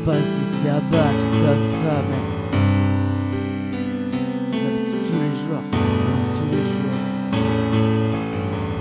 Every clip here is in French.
pas se laisser abattre comme ça, mais même si tous les jours,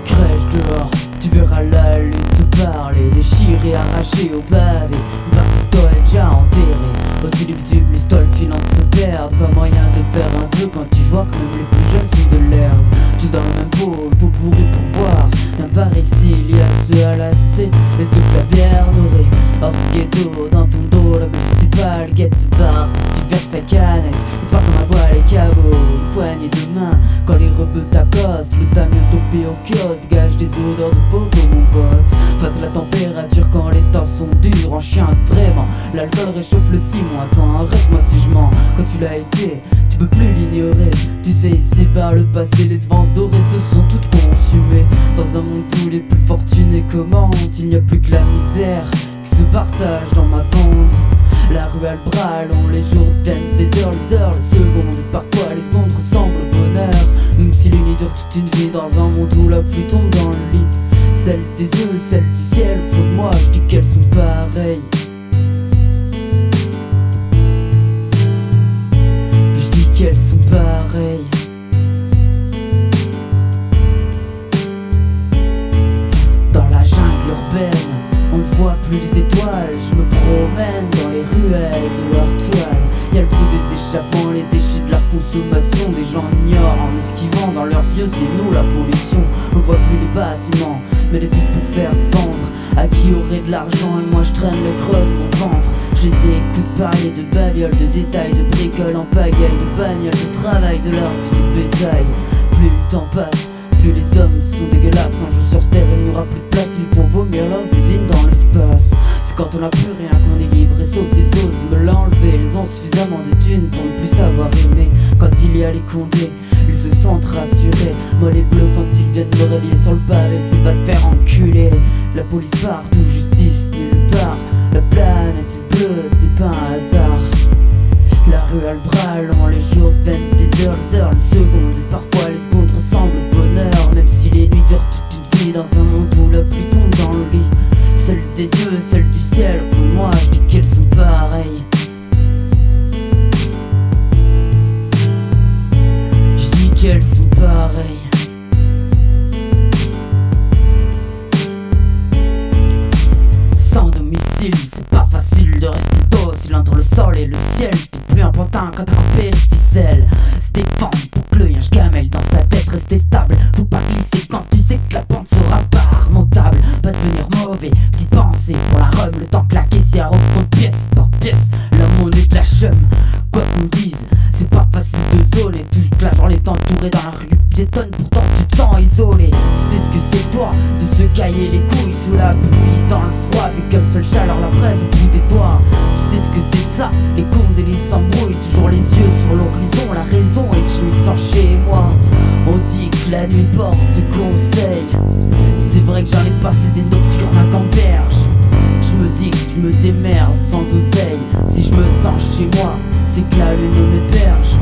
crèche dehors, tu verras la lune te parler, déchiré, arraché au pavé, une partie de toi est déjà enterrée. Au-dessus du bitume, l'histoire filant de se perdre, pas moyen de faire un vœu quand tu vois que même les plus jeunes fument de l'herbe. Tous dans le même pot pourri pour voir. Viens par ici, il y a ceux à la C et ceux de la bière dorée. Hors ghetto, dans ton dos, la municipale guette bar. Tu verses ta canette, et pas comme un bois les cabots. Une poignée de main, quand les rebeux t'accostent. Le temps bientôt topé au kiosque, dégage des odeurs de popo mon pote. Face à la température quand les temps sont durs, en chien vraiment. L'alcool réchauffe le ciment, attends, arrête-moi si je mens. Quand tu l'as été, tu peux plus l'ignorer. Tu sais ici par le passé, les avances dorées se sont toutes consumées. Dans un monde où les plus fortunés commentent, il n'y a plus que la misère qui se partage dans ma bande. La rue a le bras long, les jours deviennent des heures, les secondes. Et parfois les secondes ressemblent au bonheur. Même si l'une dure toute une vie dans un monde où la pluie tombe dans le lit. Celle des yeux et celle du ciel, au fond de moi, je dis qu'elles sont pareilles. Je dis qu'elles sont pareilles. Dans la jungle urbaine, on ne voit plus les étoiles. Je me promène dans les ruelles de leur toile. Y'a le bruit des échappements, les déchets de leur consommation. Des gens ignorent en esquivant dans leurs yeux, c'est nous la pollution. On ne voit plus les bâtiments, mais les pubs pour faire vendre. À qui aurait de l'argent et moi je traîne le creux de mon ventre. Je les écoute parler de babioles, de détails, de bricoles en pagaille, de bagnoles, de travail, de leur vie de bétail. Plus le temps passe, plus les hommes sont dégueulasses. Un jour sur terre il n'y aura plus de place, ils font vomir leurs usines dans l'espace. C'est quand on n'a plus rien qu'on est libre et sauf ces autres me l'enlever. Ils ont suffisamment de thunes pour ne plus savoir aimer. Quand il y a les condés, ils se sentent rassurés. Moi les bleus quand ils viennent me réveiller sur le pavé, c'est va te faire enculer. La police partout, justice nulle part. La planète est bleue, c'est pas un hasard. La rue a le bras long, les jours deviennent des heures, les secondes. Et parfois les secondes ressemblent au bonheur. Même si les nuits durent toute une vie dans un monde où la pluie tombe dans le lit. Celle des yeux, celle du ciel, au fond de moi, je dis qu'elles sont pareilles. Je dis qu'elles sont pareilles. Sans domicile, c'est pas facile de rester docile entre le sol et le ciel. T'es plus un pantin quand t'as coupé les ficelles. C'est des fentes boucles, y'a un gamelle dans sa tête, rester stable. Faut pas glisser quand tu sais que la pente sera pas remontable. Pas devenir mauvais, petite pensée pour la rhum. Le temps claqué si elle reprend pièce par pièce. La monnaie de la chum, quoi qu'on dise, c'est pas facile de zoner. Toujours que la journée t'entourer dans la rue piétonne, pourtant tu te sens isolé. Tu sais ce que c'est toi, de se cailler les couilles sous la pluie, dans le froid, avec comme seule chaleur la braise au bout des doigts. Tu sais ce que c'est ça, les condes et les embrouilles. Toujours les yeux sur l'horizon, la raison est que je me sens chez moi. On dit que la nuit porte conseil. C'est vrai que j'en ai passé des nocturnes à Camberge. Je me dis que je me démerde sans oseille. Si je me sens chez moi, c'est que la lune m'héberge.